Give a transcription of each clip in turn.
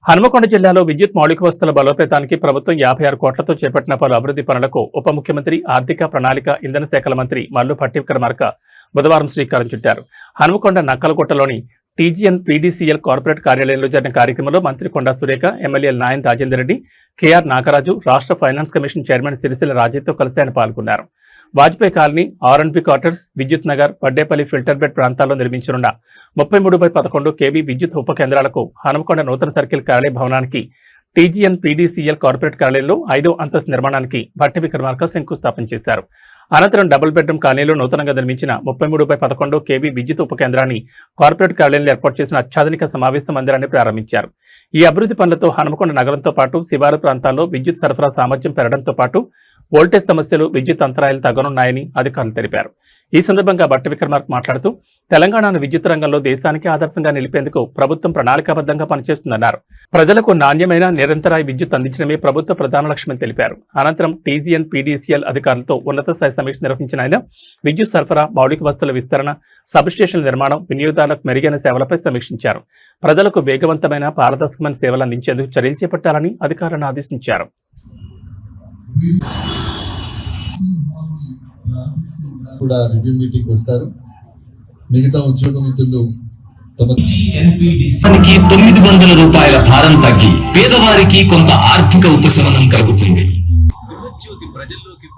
హనుమకొండ జిల్లాలో విద్యుత్ మౌలిక వసతుల బలోపేతానికి ప్రభుత్వం 56 కోట్లతో చేపట్టిన పలు అభివృద్ధి పనులకు ఉప ముఖ్యమంత్రి ఆర్థిక ప్రణాళిక ఇంధన శాఖల మంత్రి మల్లు భట్టి విక్రమార్క బుధవారం శ్రీకారం చుట్టారు. హనుమకొండ నక్కలగుట్టలోని టీజీఎన్ పీడీసీఎల్ కార్పొరేట్ కార్యాలయంలో జరిగిన కార్యక్రమంలో మంత్రి కొండా సురేఖ, ఎమ్మెల్యేలు నాయన్ రాజేందర్ రెడ్డి, కేఆర్ నాగరాజు, రాష్ట్ర ఫైనాన్స్ కమిషన్ చైర్మన్ సిరిసిల్ల రాజయ్యతో కలిసి ఆయన పాల్గొన్నారు. వాజ్పేయి కాలనీ, ఆర్ఎన్బి క్వార్టర్స్, విద్యుత్ నగర్, వడ్డేపల్లి ఫిల్టర్ బెడ్ ప్రాంతాల్లో నిర్మించనున్న 33/11 kV విద్యుత్ ఉప కేంద్రాలకు హనుమకొండ నూతన సర్కిల్ కార్యాలయ భవనానికి, టీజీఎన్ పీడీసీఎల్ కార్పొరేట్ కార్యాలయంలో 5వ అంతస్తు నిర్మాణానికి భట్టి విక్రమార్క శంకుస్థాపన చేశారు. అనంతరం డబుల్ బెడ్రూమ్ కాలనీలో నూతనంగా నిర్మించిన 33/11 kV విద్యుత్ ఉప కేంద్రాన్ని కార్పొరేట్ కార్యాలయంలో ఏర్పాటు చేసిన అత్యాధునిక సమావేశ మందిరాన్ని ప్రారంభించారు. ఈ అభివృద్ధి పనులతో హనుమకొండ నగరంతో పాటు శివారు ప్రాంతాల్లో విద్యుత్ సరఫరా సామర్థ్యం పెరగడంతో పాటు వోల్టేజ్ సమస్యలు, విద్యుత్ అంతరాయాలు తగ్గనున్నాయని అధికారులు తెలిపారు. ఈ సందర్భంగా భట్టి విక్రమార్క మాట్లాడుతూ తెలంగాణను విద్యుత్ రంగంలో దేశానికి ఆదర్శంగా నిలిపేందుకు ప్రభుత్వం ప్రణాళికాబద్ధంగా పనిచేస్తుందన్నారు. ప్రజలకు నాణ్యమైన నిరంతరాయ విద్యుత్ అందించడమే ప్రభుత్వ ప్రధాన లక్ష్యమని తెలిపారు. అనంతరం టీజీఎన్ పీడీసీఎల్ అధికారులతో ఉన్నత స్థాయి సమీక్ష నిర్వహించిన ఆయన విద్యుత్ సరఫరా, మౌలిక వసతుల విస్తరణ, సబ్స్టేషన్ల నిర్మాణం, వినియోగదారులకు మెరుగైన సేవలపై సమీక్షించారు. ప్రజలకు వేగవంతమైన, పారదర్శకమైన సేవలు అందించేందుకు చర్యలు చేపట్టాలని అధికారులను ఆదేశించారు. కూడా రివ్యూ మీటింగ్ వస్తారు. మిగతా ఉద్యోగ మిత్రులు 900 రూపాయల భారం తగ్గి పేదవారికి కొంత ఆర్థిక ఉపశమనం కలుగుతుంది. గృహజ్యోతి ప్రజల్లోకి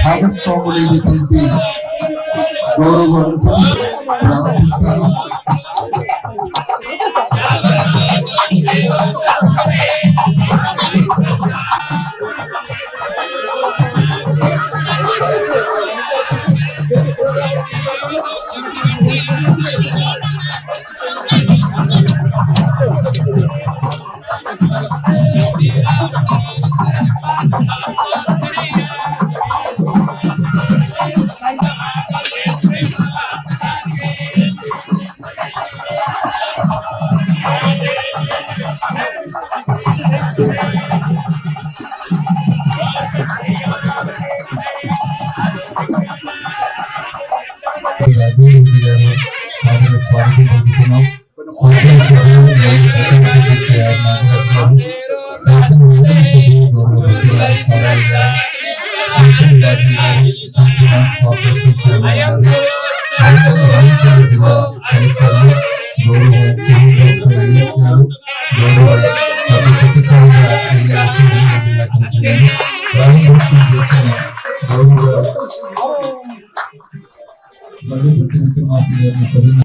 భాగస్వాములైనటువంటి గౌరవాలను ప్రారంభిస్తారు. రాజేంద్ర గారు సాదర స్వాగతం పలుకుతున్నాం. శాసనసభ్యులు నాగరాజు గారు, శాసన మండలి సభ్యులు గౌరవ గారు, సారాయి గారు, శాసన రాజు గారు, స్టేట్ ఫైనాన్స్ కార్పొరేషన్ చైర్మన్ గారు, హనుమకొండ జిల్లా కలెక్టర్లు గౌరవ చంద్రబాబు గారు, గౌరవ డాక్టర్ సత్యసాయి జిల్లా కలెక్టర్ గారు, ప్రారంభోత్సవం చేసిన గౌరవ మల్లు భట్టి విక్రమార్క గారిని